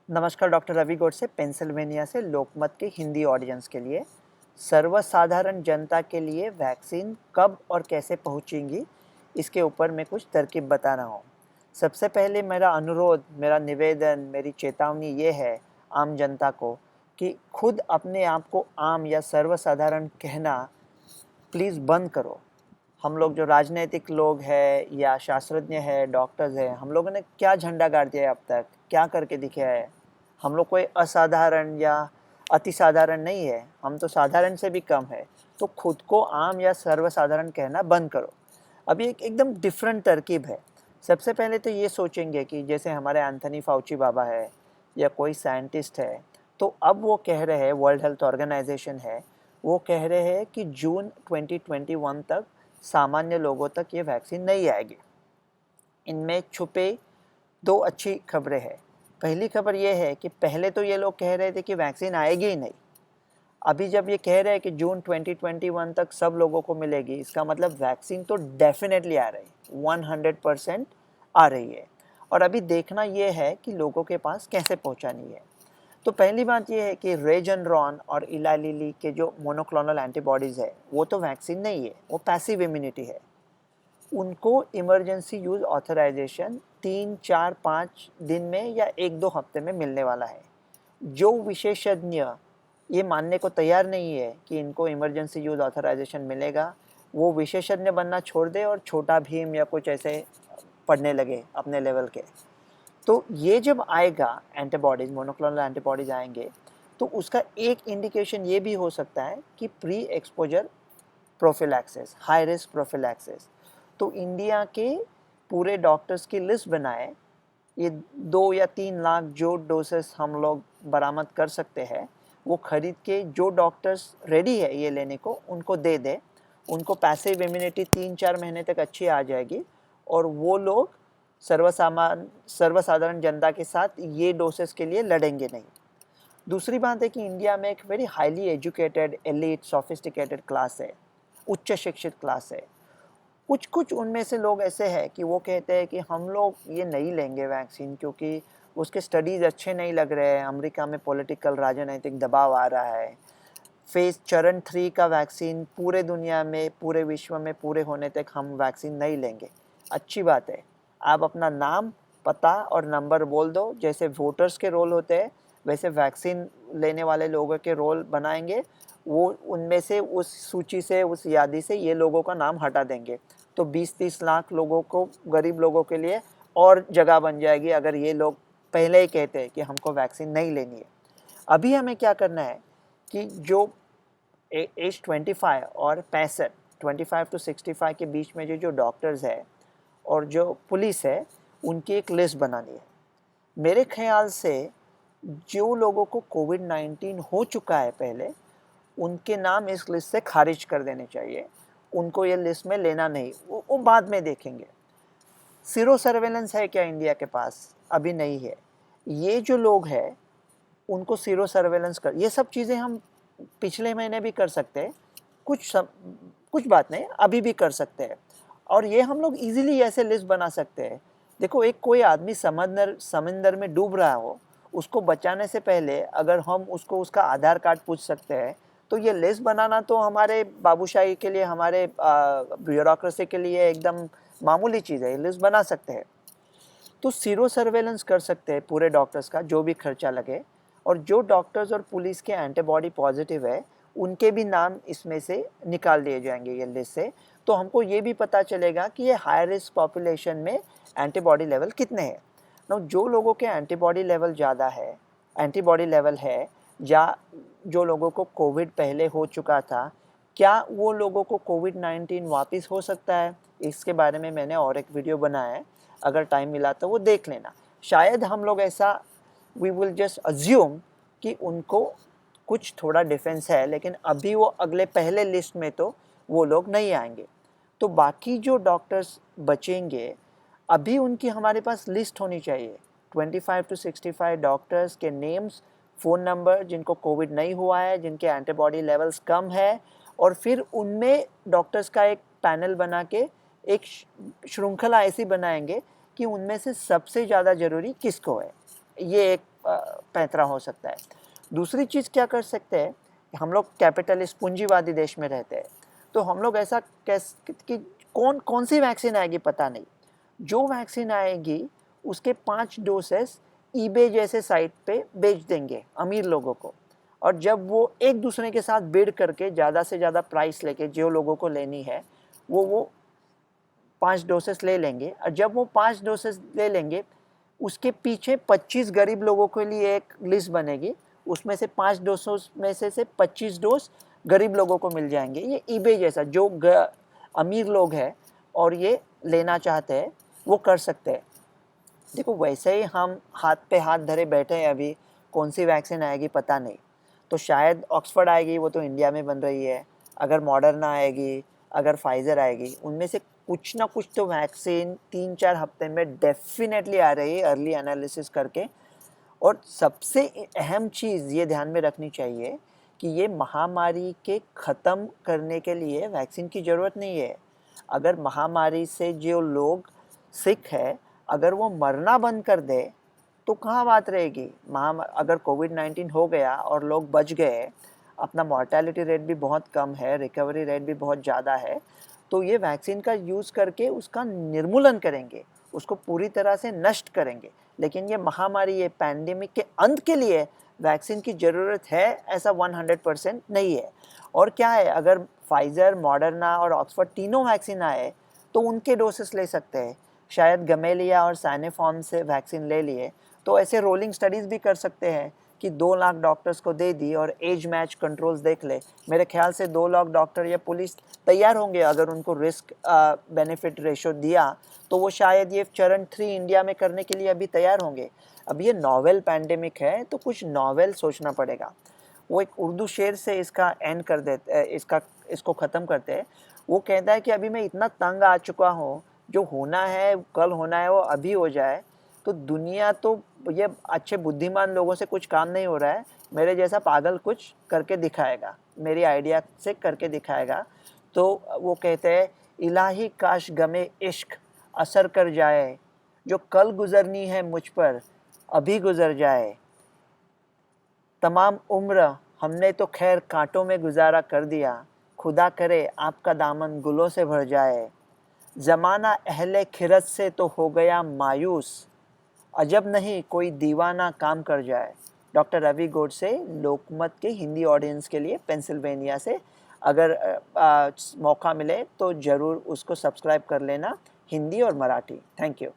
नमस्कार, doctor Ravi Godse Pennsylvania से लोकमत के हिंदी ऑडियंस के लिए सर्वसाधारण जनता के लिए वैक्सीन कब और कैसे पहुंचेंगी, इसके ऊपर मैं कुछ तरकीब बता रहा हूं। सबसे पहले मेरा अनुरोध, मेरा निवेदन, मेरी चेतावनी ये है आम जनता को कि खुद अपने आप को आम या सर्वसाधारण कहना प्लीज़ बंद करो। हम लोग जो राजनीतिक लोग हैं या शास्त्रज्ञ हैं, डॉक्टर्स हैं, हम लोगों ने क्या झंडा गाड़ दिया है अब तक, क्या करके दिखाया है? हम लोग कोई असाधारण या अति साधारण नहीं है, हम तो साधारण से भी कम है। तो खुद को आम या सर्वसाधारण कहना बंद करो। अभी एक एकदम डिफरेंट तरकीब है। सबसे पहले तो ये सोचेंगे कि जैसे हमारे एंथनी फाउची बाबा है या कोई साइंटिस्ट है, तो अब वो कह रहे हैं, वर्ल्ड हेल्थ ऑर्गेनाइजेशन है, वो कह रहे हैं कि जून 2021 तक सामान्य लोगों तक ये वैक्सीन नहीं आएगी। इनमें छुपे दो अच्छी खबरें हैं। पहली खबर ये है कि पहले तो ये लोग कह रहे थे कि वैक्सीन आएगी ही नहीं। अभी जब ये कह रहे हैं कि जून 2021 तक सब लोगों को मिलेगी, इसका मतलब वैक्सीन तो डेफिनेटली आ रही है, 100% आ रही है। और अभी देखना ये है कि लोगों के पास कैसे पहुंचानी है। तो पहली बात ये है कि रेजनरॉन और इला लिली के जो मोनोक्लोनल एंटीबॉडीज़ है, वो तो वैक्सीन नहीं है, वो पैसिव इम्यूनिटी है। उनको इमरजेंसी यूज़ ऑथराइजेशन 3, 4, 5 दिन में या 1-2 हफ्ते में मिलने वाला है। जो विशेषज्ञ ये मानने को तैयार नहीं है कि इनको इमरजेंसी यूज़ ऑथराइजेशन मिलेगा, वो विशेषज्ञ बनना छोड़ दे और छोटा भीम या कुछ ऐसे पढ़ने लगे अपने लेवल के। तो ये जब आएगा एंटीबॉडीज़, मोनोक्लोनल एंटीबॉडीज़ आएंगे, तो उसका एक इंडिकेशन ये भी हो सकता है कि pre exposure prophylaxis, high risk prophylaxis. तो इंडिया के पूरे डॉक्टर्स की लिस्ट बनाए, ये 2 या 3 लाख जो डोसेस हम लोग बरामद कर सकते हैं, वो खरीद के जो डॉक्टर्स रेडी है ये लेने को, उनको दे दे। उनको पैसिव इम्यूनिटी 3-4 महीने तक अच्छी आ जाएगी और वो लोग सर्वसाधारण जनता के साथ ये डोसेस के लिए लड़ेंगे नहीं। दूसरी बात है कि इंडिया में एक very highly educated, elite, sophisticated class है, उच्च शिक्षित क्लास है। कुछ कुछ उनमें से लोग ऐसे हैं कि वो कहते हैं कि हम लोग ये नहीं लेंगे वैक्सीन क्योंकि उसके स्टडीज़ अच्छे नहीं लग रहे हैं, अमेरिका में पॉलिटिकल राजनीतिक दबाव आ रहा है। फेज़ चरण 3 का वैक्सीन पूरे दुनिया में, पूरे विश्व में पूरे होने तक हम वैक्सीन नहीं लेंगे। अच्छी बात है, आप अपना नाम, पता और नंबर बोल दो। जैसे वोटर्स के रोल होते हैं, वैसे वैक्सीन लेने वाले लोगों के रोल बनाएंगे। वो उनमें से, उस सूची से, उस यादी से ये लोगों का नाम हटा देंगे। तो 20-30 लाख लोगों को, गरीब लोगों के लिए और जगह बन जाएगी अगर ये लोग पहले ही कहते हैं कि हमको वैक्सीन नहीं लेनी है। अभी हमें क्या करना है कि जो एज 25 और 65, 25 to 65 के बीच में जो डॉक्टर्स है और जो पुलिस है, उनकी एक लिस्ट बनानी है। मेरे ख्याल से जो लोगों को कोविड-19 हो चुका है पहले, उनके नाम इस लिस्ट से खारिज कर देने चाहिए। उनको ये लिस्ट में लेना नहीं, वो बाद में देखेंगे। सीरो सर्वेलेंस है क्या इंडिया के पास? अभी नहीं है। ये जो लोग हैं, उनको सीरो सर्वेलेंस कर, ये सब चीज़ें हम पिछले महीने भी कर सकते हैं। कुछ बात नहीं, अभी भी कर सकते हैं। और ये हम लोग इजीली ऐसे लिस्ट बना सकते हैं। देखो, एक कोई आदमी समंदर में डूब रहा हो, उसको बचाने से पहले अगर हम उसको उसका आधार कार्ड पूछ सकते हैं, तो ये लिस्ट बनाना तो हमारे बाबूशाही के लिए, हमारे ब्यूरोक्रेसी के लिए एकदम मामूली चीज़ है। ये लिस्ट बना सकते हैं। तो सीरो सर्वेलेंस कर सकते हैं पूरे डॉक्टर्स का, जो भी खर्चा लगे। और जो डॉक्टर्स और पुलिस के एंटीबॉडी पॉजिटिव है, उनके भी नाम इसमें से निकाल दिए जाएंगे ये लिस्ट से। तो हमको ये भी पता चलेगा कि ये हाई रिस्क पॉपुलेशन में एंटीबॉडी लेवल कितने हैं। ना, जो लोगों के एंटीबॉडी लेवल ज़्यादा है, एंटीबॉडी लेवल है, या जो लोगों को कोविड पहले हो चुका था, क्या वो लोगों को कोविड-19 वापस हो सकता है? इसके बारे में मैंने और एक वीडियो बनाया है, अगर टाइम मिला तो वो देख लेना। शायद हम लोग ऐसा, वी विल जस्ट अज्यूम कि उनको कुछ थोड़ा डिफेंस है, लेकिन अभी वो अगले पहले लिस्ट में तो वो लोग नहीं आएंगे। तो बाकी जो डॉक्टर्स बचेंगे, अभी उनकी हमारे पास लिस्ट होनी चाहिए। 25 to 65 डॉक्टर्स के नेम्स, फ़ोन नंबर, जिनको कोविड नहीं हुआ है, जिनके एंटीबॉडी लेवल्स कम है, और फिर उनमें डॉक्टर्स का एक पैनल बना के एक श्रृंखला ऐसी बनाएंगे कि उनमें से सबसे ज़्यादा ज़रूरी किसको है। ये एक पैंतरा हो सकता है। दूसरी चीज़ क्या कर सकते हैं, हम लोग कैपिटलिस्ट पूंजीवादी देश में रहते हैं, तो हम लोग ऐसा कि कौन कौन सी वैक्सीन आएगी पता नहीं, जो वैक्सीन आएगी उसके 5 डोसेस ईबे जैसे साइट पे बेच देंगे अमीर लोगों को, और जब वो एक दूसरे के साथ बिड करके ज़्यादा से ज़्यादा प्राइस लेके जो लोगों को लेनी है वो 5 डोसेस ले लेंगे, और जब वो 5 डोसेस ले लेंगे उसके पीछे 25 गरीब लोगों के लिए एक लिस्ट बनेगी, उसमें से 5 डोसों में से 25 डोज गरीब लोगों को मिल जाएंगे। ये ईबे जैसा, जो अमीर लोग हैं और ये लेना चाहते हैं वो कर सकते हैं। देखो वैसे ही हम हाथ पे हाथ धरे बैठे हैं, अभी कौन सी वैक्सीन आएगी पता नहीं, तो शायद ऑक्सफोर्ड आएगी, वो तो इंडिया में बन रही है, अगर मॉडर्ना आएगी, अगर फाइज़र आएगी, उनमें से कुछ ना कुछ तो वैक्सीन 3-4 हफ्ते में डेफिनेटली आ रही है अर्ली एनालिसिस करके। और सबसे अहम चीज़ ये ध्यान में रखनी चाहिए कि ये महामारी के ख़त्म करने के लिए वैक्सीन की ज़रूरत नहीं है। अगर महामारी से जो लोग सिक है, अगर वो मरना बंद कर दे तो कहाँ बात रहेगी। अगर कोविड-19 हो गया और लोग बच गए, अपना मॉर्टेलिटी रेट भी बहुत कम है, रिकवरी रेट भी बहुत ज़्यादा है, तो ये वैक्सीन का यूज़ करके उसका निर्मूलन करेंगे, उसको पूरी तरह से नष्ट करेंगे। लेकिन ये महामारी, ये पैंडेमिक के अंत के लिए वैक्सीन की ज़रूरत है ऐसा 100% नहीं है। और क्या है, अगर फाइज़र, मॉडर्ना और ऑक्सफोर्ड तीनों वैक्सीन आए तो उनके डोसेस ले सकते हैं। शायद गमेलिया और साइनोफार्म से वैक्सीन ले लिए तो ऐसे रोलिंग स्टडीज़ भी कर सकते हैं कि 2 लाख डॉक्टर्स को दे दी और एज मैच कंट्रोल्स देख ले। मेरे ख्याल से 2 लाख डॉक्टर या पुलिस तैयार होंगे, अगर उनको रिस्क बेनिफिट रेशो दिया तो वो शायद ये चरण 3 इंडिया में करने के लिए अभी तैयार होंगे। अब ये नॉवेल पैंडेमिक है तो कुछ नॉवेल सोचना पड़ेगा। वो एक उर्दू शेर से इसका एंड कर देते, इसको ख़त्म करते हैं। वो कहता है कि अभी मैं इतना तंग आ चुका हूँ, जो होना है कल होना है वो अभी हो जाए। तो दुनिया तो ये अच्छे बुद्धिमान लोगों से कुछ काम नहीं हो रहा है, मेरे जैसा पागल कुछ करके दिखाएगा, मेरी आइडिया से करके दिखाएगा। तो वो कहते हैं, इलाही काश गमे इश्क असर कर जाए, जो कल गुजरनी है मुझ पर अभी गुजर जाए। तमाम उम्र हमने तो खैर कांटों में गुजारा कर दिया, खुदा करे आपका दामन गुलों से भर जाए। ज़माना अहले खिरत से तो हो गया मायूस, अजब नहीं कोई दीवाना काम कर जाए। डॉक्टर रवि गोडसे, लोकमत के हिंदी ऑडियंस के लिए, पेंसिल्वेनिया से। अगर मौका मिले तो ज़रूर उसको सब्सक्राइब कर लेना, हिंदी और मराठी। Thank you.